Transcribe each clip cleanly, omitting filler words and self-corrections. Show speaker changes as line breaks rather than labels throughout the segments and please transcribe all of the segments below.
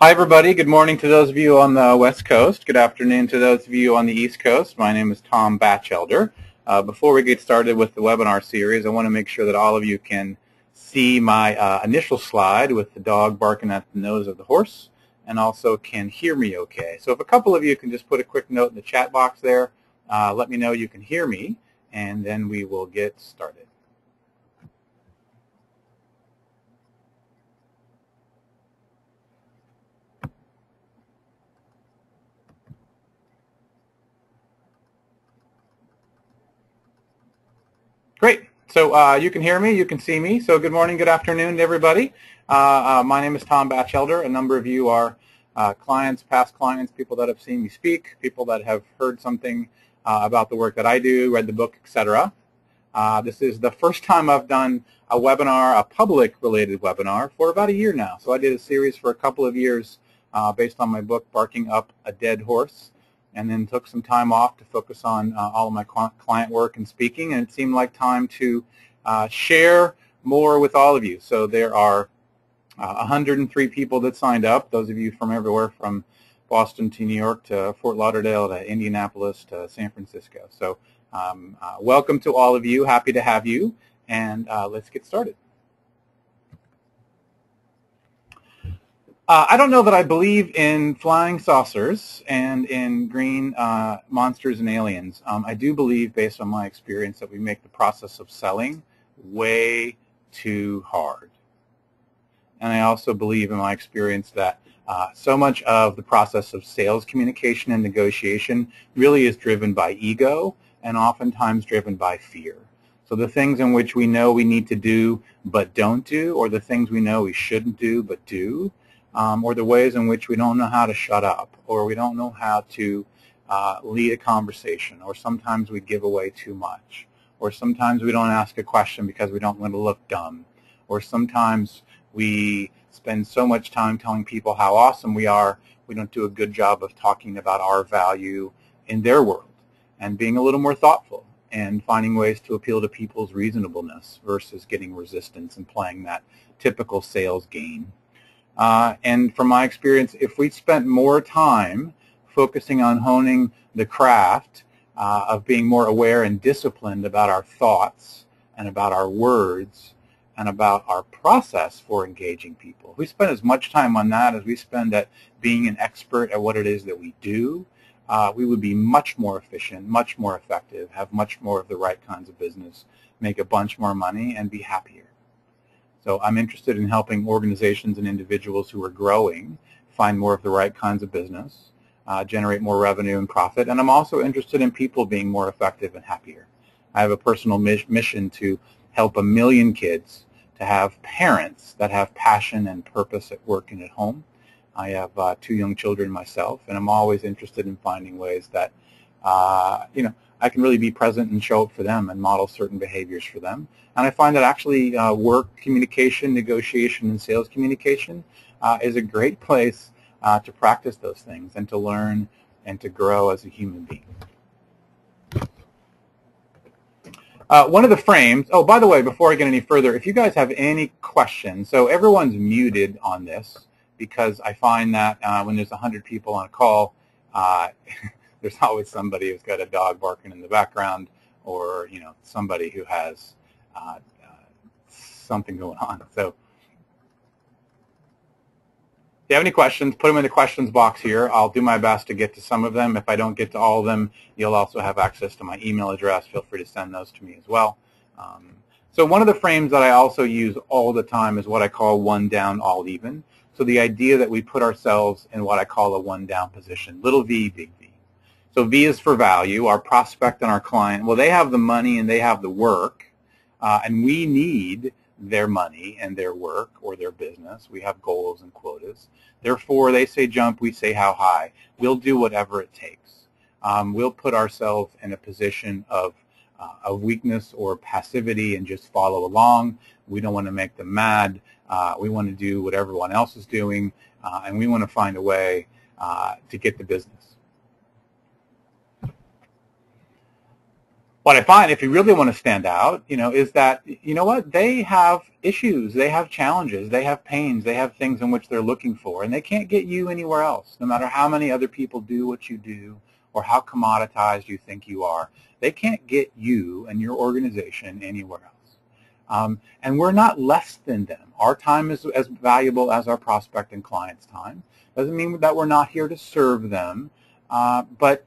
Hi, everybody. Good morning to those of you on the West Coast. Good afternoon to those of you on the East Coast. My name is Tom Batchelder. Before we get started with the webinar series, I want to make sure that all of you can see my initial slide with the dog barking at the nose of the horse and also can hear me okay. So if a couple of you can just put a quick note in the chat box there, let me know you can hear me, and then we will get started. Great. So you can hear me, you can see me. So good morning, good afternoon to everybody. My name is Tom Batchelder. A number of you are clients, past clients, people that have seen me speak, people that have heard something about the work that I do, read the book, etc. This is the first time I've done a webinar, a public-related webinar, for about a year now. So I did a series for a couple of years based on my book, Barking Up a Dead Horse, and then took some time off to focus on all of my client work and speaking, and it seemed like time to share more with all of you. So there are 103 people that signed up, those of you from everywhere from Boston to New York to Fort Lauderdale to Indianapolis to San Francisco. So welcome to all of you. Happy to have you, and let's get started. I don't know that I believe in flying saucers and in green monsters and aliens. I do believe, based on my experience, that we make the process of selling way too hard. And I also believe, in my experience, that so much of the process of sales communication and negotiation really is driven by ego and oftentimes driven by fear. So the things in which we know we need to do but don't do, or the things we know we shouldn't do but do, or the ways in which we don't know how to shut up, or we don't know how to lead a conversation, or sometimes we give away too much, or sometimes we don't ask a question because we don't want to look dumb, or sometimes we spend so much time telling people how awesome we are, we don't do a good job of talking about our value in their world, and being a little more thoughtful, and finding ways to appeal to people's reasonableness versus getting resistance and playing that typical sales game. And from my experience, if we spent more time focusing on honing the craft of being more aware and disciplined about our thoughts and about our words and about our process for engaging people, if we spend as much time on that as we spend at being an expert at what it is that we do, we would be much more efficient, much more effective, have much more of the right kinds of business, make a bunch more money, and be happier. So I'm interested in helping organizations and individuals who are growing find more of the right kinds of business, generate more revenue and profit, and I'm also interested in people being more effective and happier. I have a personal mission to help 1 million kids to have parents that have passion and purpose at work and at home. I have 2 young children myself, and I'm always interested in finding ways that I can really be present and show up for them and model certain behaviors for them. And I find that actually work communication, negotiation, and sales communication is a great place to practice those things and to learn and to grow as a human being. One of the frames, oh, by the way, before I get any further, if you guys have any questions, so everyone's muted on this because I find that when there's 100 people on a call, there's always somebody who's got a dog barking in the background, or somebody who has something going on. So if you have any questions, put them in the questions box here. I'll do my best to get to some of them. If I don't get to all of them, you'll also have access to my email address. Feel free to send those to me as well. So one of the frames that I also use all the time is what I call one down, all even. So the idea that we put ourselves in what I call a one down position, little v, big V. So V is for value. Our prospect and our client, well, they have the money and they have the work, and we need their money and their work or their business. We have goals and quotas. Therefore, they say jump, we say how high. We'll do whatever it takes. We'll put ourselves in a position of weakness or passivity and just follow along. We don't want to make them mad. We want to do what everyone else is doing, and we want to find a way to get the business. What I find, if you really want to stand out, is that, what, they have issues, they have challenges, they have pains, they have things in which they're looking for, and they can't get you anywhere else, no matter how many other people do what you do or how commoditized you think you are. They can't get you and your organization anywhere else. And we're not less than them. Our time is as valuable as our prospect and client's time. Doesn't mean that we're not here to serve them, but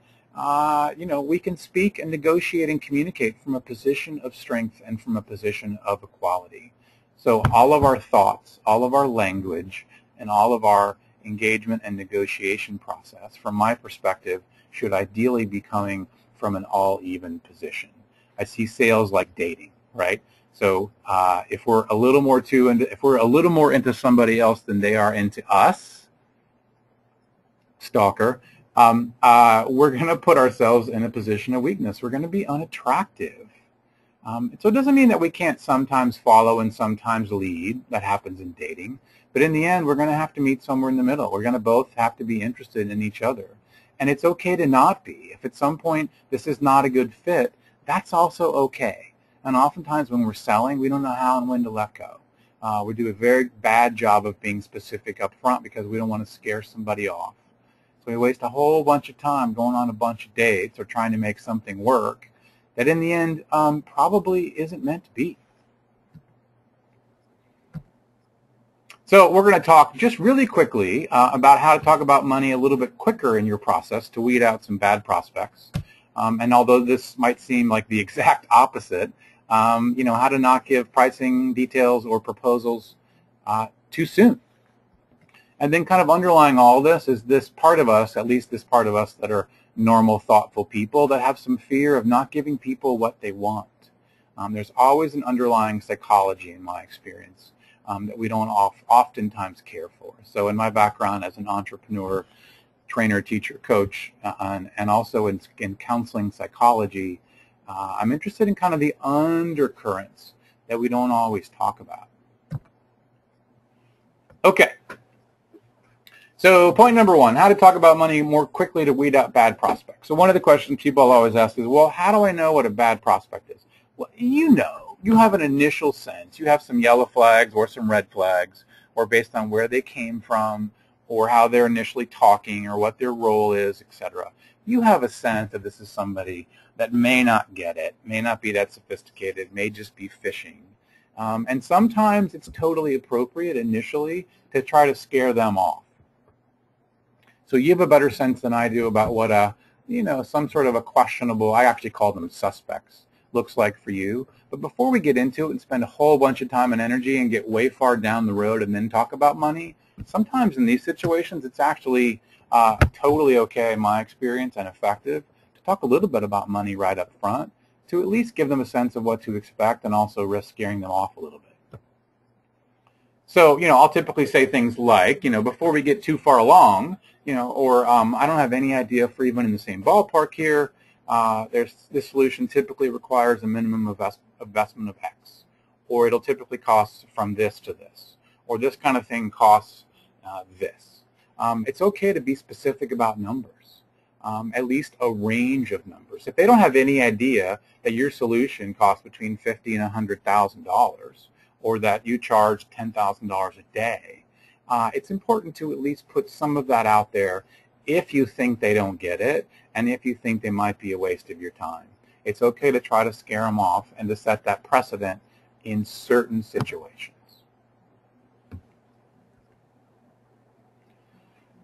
we can speak and negotiate and communicate from a position of strength and from a position of equality. So all of our thoughts, all of our language, and all of our engagement and negotiation process, from my perspective, should ideally be coming from an all-even position. I see sales like dating, right? So if we're a little more into somebody else than they are into us, stalker, we're going to put ourselves in a position of weakness. We're going to be unattractive. So it doesn't mean that we can't sometimes follow and sometimes lead. That happens in dating. But in the end, we're going to have to meet somewhere in the middle. We're going to both have to be interested in each other. And it's okay to not be. If at some point this is not a good fit, that's also okay. And oftentimes when we're selling, we don't know how and when to let go. We do a very bad job of being specific up front because we don't want to scare somebody off. So we waste a whole bunch of time going on a bunch of dates or trying to make something work that in the end probably isn't meant to be. So we're going to talk just really quickly about how to talk about money a little bit quicker in your process to weed out some bad prospects. And although this might seem like the exact opposite, how to not give pricing details or proposals too soon. And then kind of underlying all this is this part of us, at least this part of us that are normal, thoughtful people that have some fear of not giving people what they want. There's always an underlying psychology in my experience that we don't oftentimes care for. So in my background as an entrepreneur, trainer, teacher, coach, and also in counseling psychology, I'm interested in kind of the undercurrents that we don't always talk about. Okay. So point number one, how to talk about money more quickly to weed out bad prospects. So one of the questions people always ask is, well, how do I know what a bad prospect is? Well, you have an initial sense. You have some yellow flags or some red flags, or based on where they came from, or how they're initially talking, or what their role is, etc. You have a sense that this is somebody that may not get it, may not be that sophisticated, may just be fishing. And sometimes it's totally appropriate initially to try to scare them off. So you have a better sense than I do about what some sort of a questionable, I actually call them suspects, looks like for you. But before we get into it and spend a whole bunch of time and energy and get way far down the road and then talk about money, sometimes in these situations it's actually totally okay in my experience and effective to talk a little bit about money right up front to at least give them a sense of what to expect and also risk scaring them off a little bit. So, I'll typically say things like, before we get too far along, or I don't have any idea if we're even in the same ballpark here. This solution typically requires a minimum investment of X, or it'll typically cost from this to this, or this kind of thing costs this. It's okay to be specific about numbers, at least a range of numbers. If they don't have any idea that your solution costs between $50,000 and $100,000, or that you charge $10,000 a day, it's important to at least put some of that out there if you think they don't get it and if you think they might be a waste of your time. It's okay to try to scare them off and to set that precedent in certain situations.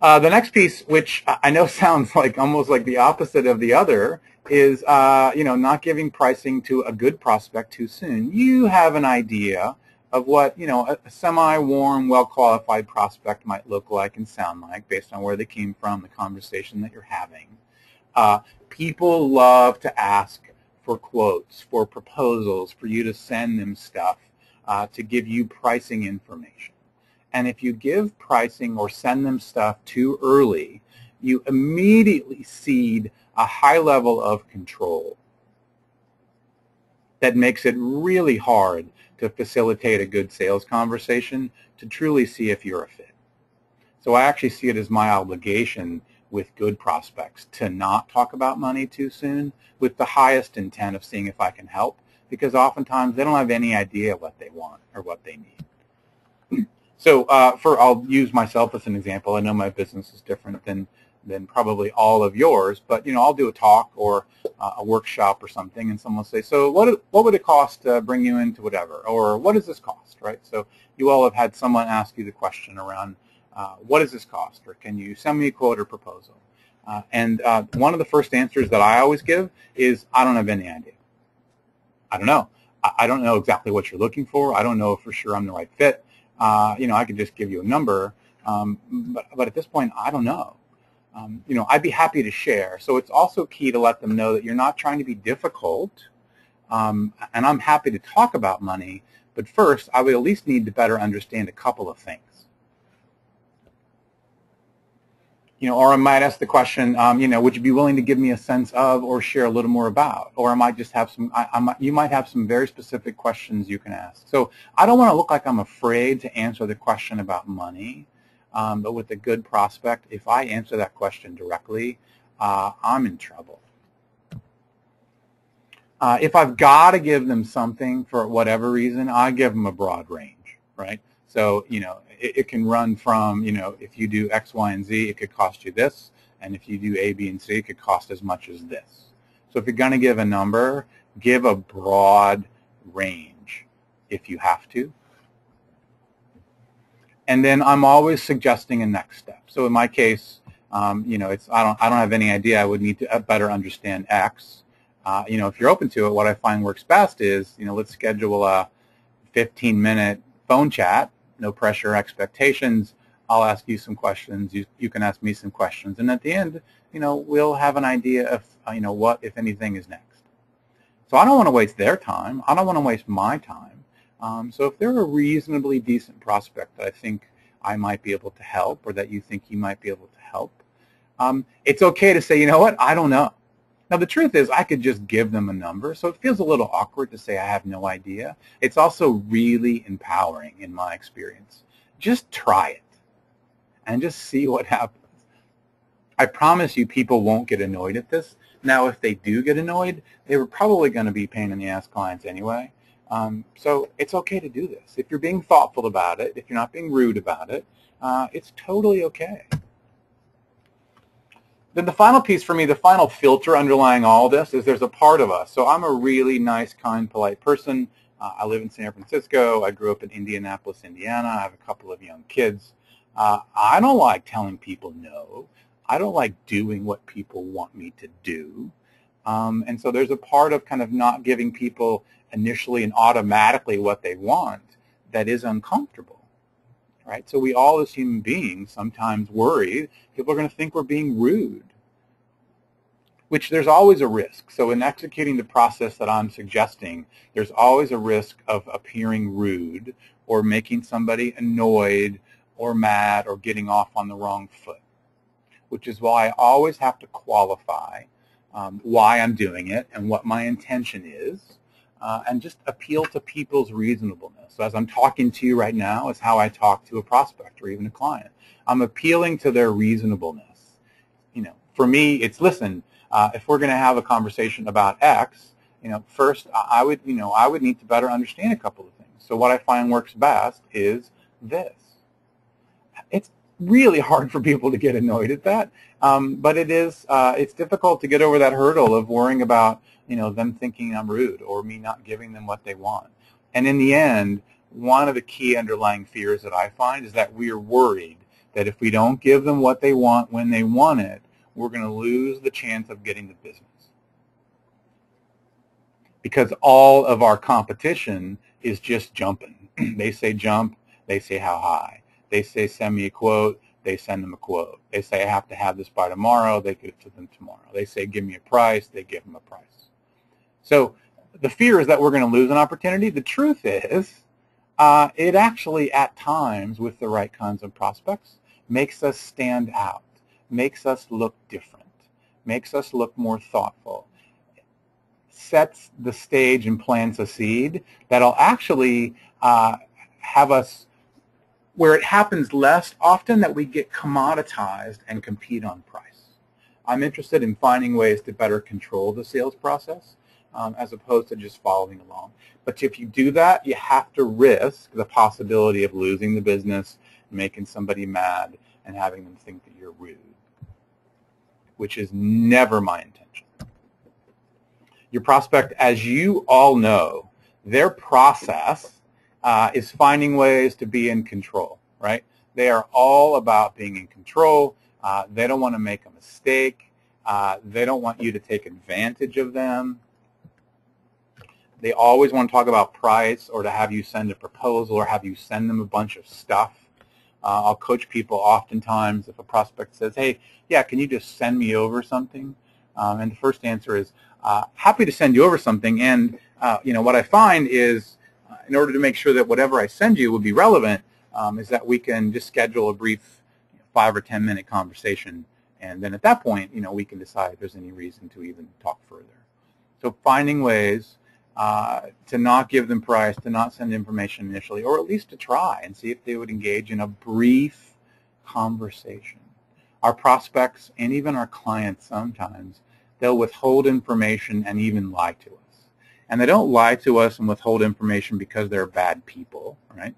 The next piece, which I know sounds like almost like the opposite of the other, is not giving pricing to a good prospect too soon. You have an idea of what a semi-warm, well-qualified prospect might look like and sound like based on where they came from, the conversation that you're having. People love to ask for quotes, for proposals, for you to send them stuff, to give you pricing information. And if you give pricing or send them stuff too early, you immediately cede a high level of control that makes it really hard to facilitate a good sales conversation to truly see if you're a fit. So I actually see it as my obligation with good prospects to not talk about money too soon with the highest intent of seeing if I can help, because oftentimes they don't have any idea what they want or what they need. So I'll use myself as an example. I know my business is different than probably all of yours, but I'll do a talk or a workshop or something, and someone will say, so what would it cost to bring you into whatever, or what does this cost, right? So you all have had someone ask you the question around what does this cost, or can you send me a quote or proposal? And one of the first answers that I always give is, I don't have any idea. I don't know. I don't know exactly what you're looking for. I don't know if for sure I'm the right fit. I could just give you a number, but at this point, I don't know. I'd be happy to share. So it's also key to let them know that you're not trying to be difficult, and I'm happy to talk about money, but first, I would at least need to better understand a couple of things. Or I might ask the question, would you be willing to give me a sense of or share a little more about? Or I might just have you might have some very specific questions you can ask. So I don't want to look like I'm afraid to answer the question about money, but with a good prospect, if I answer that question directly, I'm in trouble. If I've got to give them something for whatever reason, I give them a broad range, right? So, it can run from, if you do X, Y, and Z, it could cost you this. And if you do A, B, and C, it could cost as much as this. So if you're going to give a number, give a broad range if you have to. And then I'm always suggesting a next step. So in my case, I don't have any idea. I would need to better understand X. If you're open to it, what I find works best is, let's schedule a 15-minute phone chat. No pressure, expectations. I'll ask you some questions. You can ask me some questions, and at the end, we'll have an idea of what, if anything, is next. So I don't want to waste their time. I don't want to waste my time. So if they're a reasonably decent prospect that I think I might be able to help, or that you think you might be able to help, it's okay to say, you know what, I don't know. Now, the truth is, I could just give them a number, so it feels a little awkward to say I have no idea. It's also really empowering in my experience. Just try it and just see what happens. I promise you people won't get annoyed at this. Now, if they do get annoyed, they were probably going to be pain-in-the-ass clients anyway. So it's okay to do this. If you're being thoughtful about it, if you're not being rude about it, it's totally okay. Then the final piece for me, the final filter underlying all this is there's a part of us. So I'm a really nice, kind, polite person. I live in San Francisco. I grew up in Indianapolis, Indiana. I have a couple of young kids. I don't like telling people no. I don't like doing what people want me to do. And so there's a part of kind of not giving people initially and automatically what they want that is uncomfortable. Right? So we all as human beings sometimes worry people are going to think we're being rude, which there's always a risk. So in executing the process that I'm suggesting, there's always a risk of appearing rude or making somebody annoyed or mad or getting off on the wrong foot, which is why I always have to qualify why I'm doing it and what my intention is. And just appeal to people's reasonableness. So as I'm talking to you right now, is how I talk to a prospect or even a client. I'm appealing to their reasonableness. For me, it's listen. If we're going to have a conversation about X, first I would need to better understand a couple of things. So what I find works best is this. It's really hard for people to get annoyed at that, but it's difficult to get over that hurdle of worrying about them thinking I'm rude or me not giving them what they want. And in the end, one of the key underlying fears that I find is that we are worried that if we don't give them what they want when they want it, we're going to lose the chance of getting the business. Because all of our competition is just jumping. They say jump, they say how high. They say send me a quote, they send them a quote. They say I have to have this by tomorrow, they give it to them tomorrow. They say give me a price, they give them a price. So the fear is that we're going to lose an opportunity. The truth is, it actually at times with the right kinds of prospects makes us stand out, makes us look different, makes us look more thoughtful, sets the stage and plants a seed that'll actually have us, where it happens less often, that we get commoditized and compete on price. I'm interested in finding ways to better control the sales process as opposed to just following along. But if you do that, you have to risk the possibility of losing the business, making somebody mad, and having them think that you're rude, which is never my intention. Your prospect, as you all know, their process is finding ways to be in control, right? They are all about being in control. They don't want to make a mistake. They don't want you to take advantage of them. They always want to talk about price or to have you send a proposal or have you send them a bunch of stuff. I'll coach people oftentimes if a prospect says, hey, yeah, can you just send me over something? And the first answer is, happy to send you over something. And what I find is, in order to make sure that whatever I send you will be relevant, is that we can just schedule a brief 5 or 10 minute conversation. And then at that point, we can decide if there's any reason to even talk further. So finding ways to not give them price, to not send information initially, or at least to try and see if they would engage in a brief conversation. Our prospects and even our clients sometimes, they'll withhold information and even lie to us. And they don't lie to us and withhold information because they're bad people, right?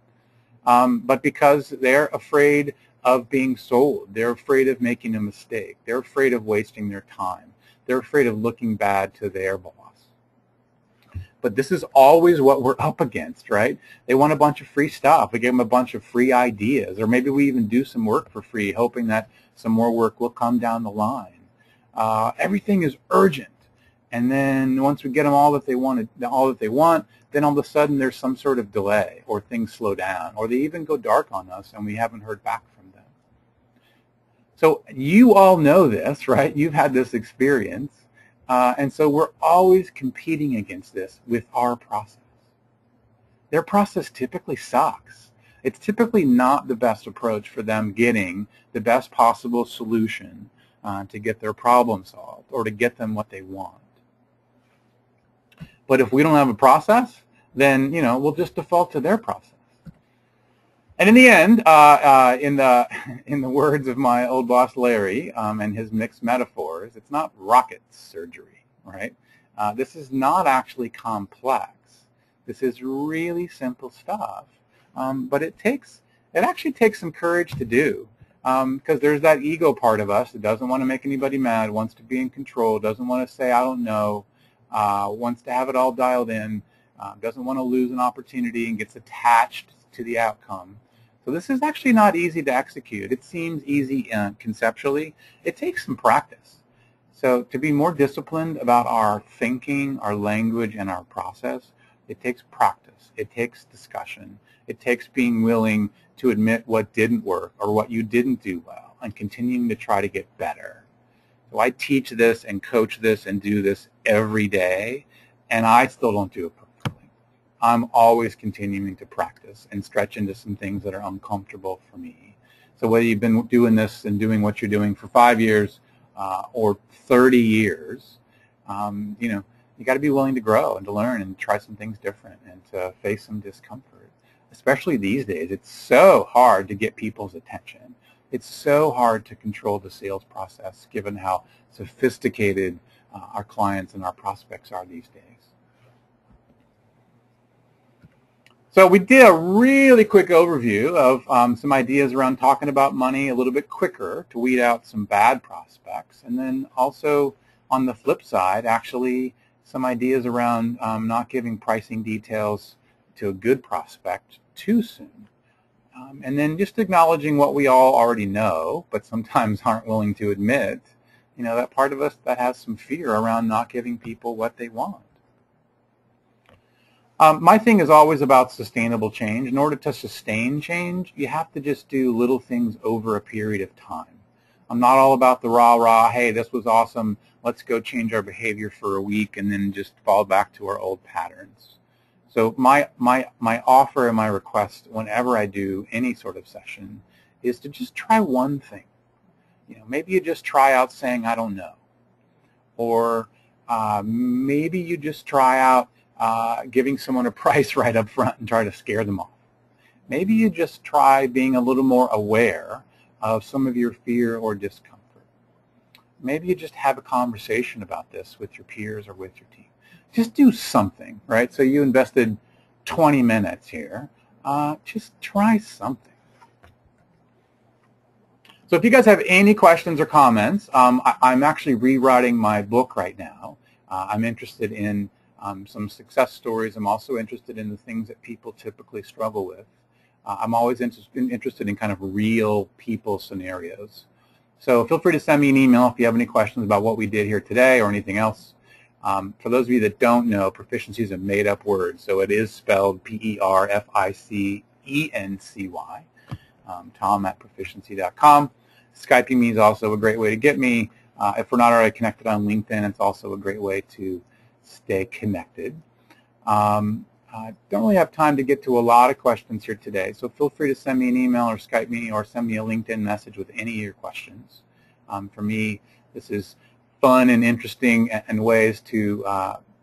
But because they're afraid of being sold. They're afraid of making a mistake. They're afraid of wasting their time. They're afraid of looking bad to their boss. But this is always what we're up against, right? They want a bunch of free stuff. We give them a bunch of free ideas, or maybe we even do some work for free, hoping that some more work will come down the line. Everything is urgent, and then once we get them all that they want, then all of a sudden there's some sort of delay, or things slow down, or they even go dark on us, and we haven't heard back from them. So you all know this, right? You've had this experience. And so we're always competing against this with our process. Their process typically sucks. It's typically not the best approach for them getting the best possible solution to get their problem solved or to get them what they want. But if we don't have a process, then we'll just default to their process. And in the end, in the words of my old boss Larry and his mixed metaphors, it's not rocket surgery, right? This is not actually complex. This is really simple stuff, but it actually takes some courage to do, because there's that ego part of us that doesn't want to make anybody mad, wants to be in control, doesn't want to say I don't know, wants to have it all dialed in, doesn't want to lose an opportunity and gets attached to the outcome. So this is actually not easy to execute. It seems easy conceptually. It takes some practice. So to be more disciplined about our thinking, our language, and our process, it takes practice. It takes discussion. It takes being willing to admit what didn't work or what you didn't do well and continuing to try to get better. So I teach this and coach this and do this every day, and I still don't do it perfectly. I'm always continuing to practice and stretch into some things that are uncomfortable for me. So whether you've been doing this and doing what you're doing for 5 years or 30 years, you got to be willing to grow and to learn and try some things different and to face some discomfort. Especially these days, it's so hard to get people's attention. It's so hard to control the sales process given how sophisticated our clients and our prospects are these days. So we did a really quick overview of some ideas around talking about money a little bit quicker to weed out some bad prospects, and then also on the flip side, actually some ideas around not giving pricing details to a good prospect too soon. And then just acknowledging what we all already know, but sometimes aren't willing to admit, that part of us that has some fear around not giving people what they want. My thing is always about sustainable change. In order to sustain change, you have to just do little things over a period of time. I'm not all about the rah-rah, hey, this was awesome, let's go change our behavior for a week and then just fall back to our old patterns. So my offer and my request whenever I do any sort of session is to just try one thing. Maybe you just try out saying, I don't know. Or maybe you just try out giving someone a price right up front and try to scare them off. Maybe you just try being a little more aware of some of your fear or discomfort. maybe you just have a conversation about this with your peers or with your team. Just do something, right? So you invested 20 minutes here. Just try something. So if you guys have any questions or comments, I'm actually rewriting my book right now. I'm interested in some success stories. I'm also interested in the things that people typically struggle with. I'm always interested in kind of real people scenarios. So feel free to send me an email if you have any questions about what we did here today or anything else. For those of you that don't know, proficiency is a made-up word, so it is spelled P-E-R-F-I-C-E-N-C-Y. Tom@proficiency.com. Skyping me is also a great way to get me. If we're not already connected on LinkedIn, it's also a great way to stay connected. I don't really have time to get to a lot of questions here today, so feel free to send me an email or Skype me or send me a LinkedIn message with any of your questions. For me, this is fun and interesting and ways to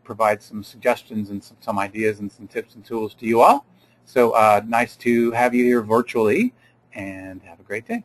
provide some suggestions and some ideas and some tips and tools to you all. So nice to have you here virtually, and have a great day.